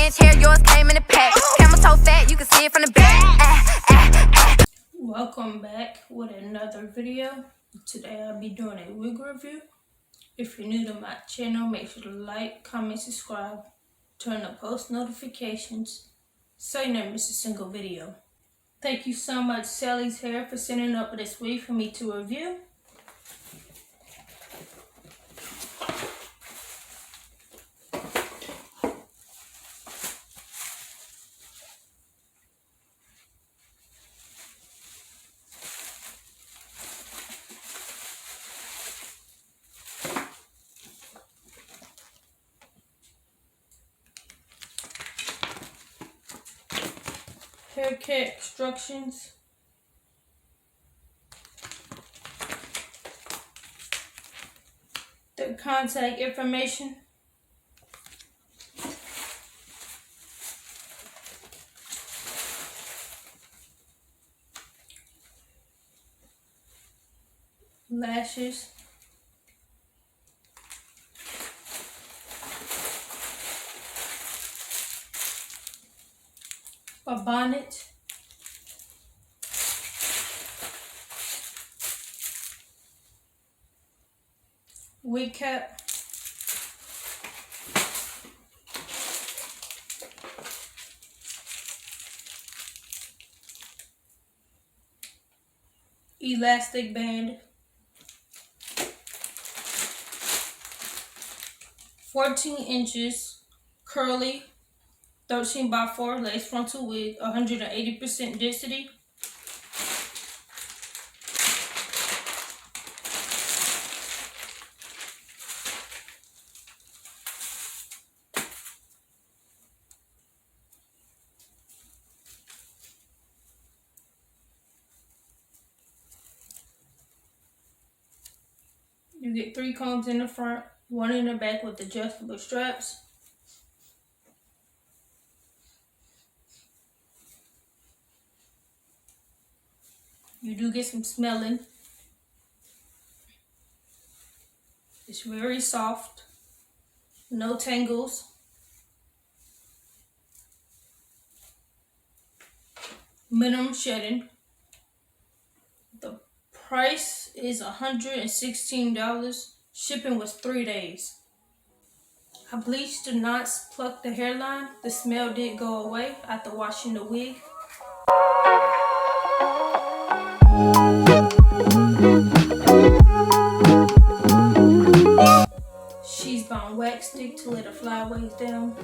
3-inch hair, yours came in a pack. Camel toe fat, you can see it from the back. Welcome back with another video. Today I'll be doing a wig review. If you're new to my channel, make sure to like, comment, subscribe, turn on post notifications so you never miss a single video. Thank you so much, CelieHair, for sending up this wig for me to review. Hair care instructions. The contact information. Lashes. A bonnet. Wig cap. Elastic band. 14 inches curly 13x4 lace frontal wig, 180% density. You get 3 combs in the front, 1 in the back with adjustable straps. You do get some smelling. It's very soft, no tangles. Minimum shedding. The price is $116. Shipping was 3 days. I bleached the knots, plucked the hairline. The smell did go away after washing the wig. She's bound wax stick to let her flyaways down.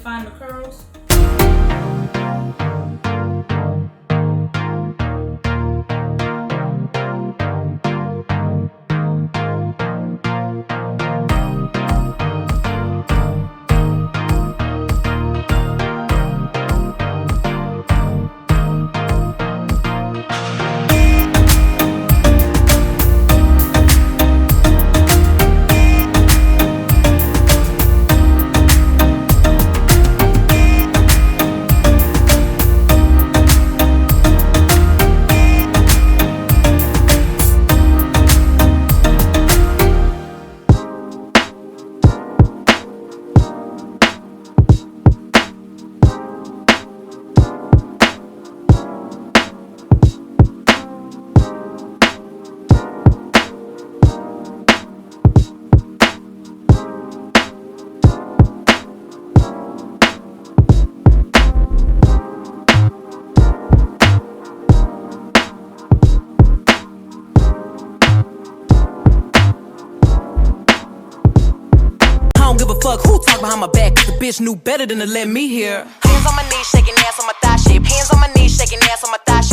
find the curls. Fuck who talk behind my back, cause the bitch knew better than to let me hear. Hands on my knees, shaking ass on my thigh shape. Hands on my knees, shaking ass on my thigh shape.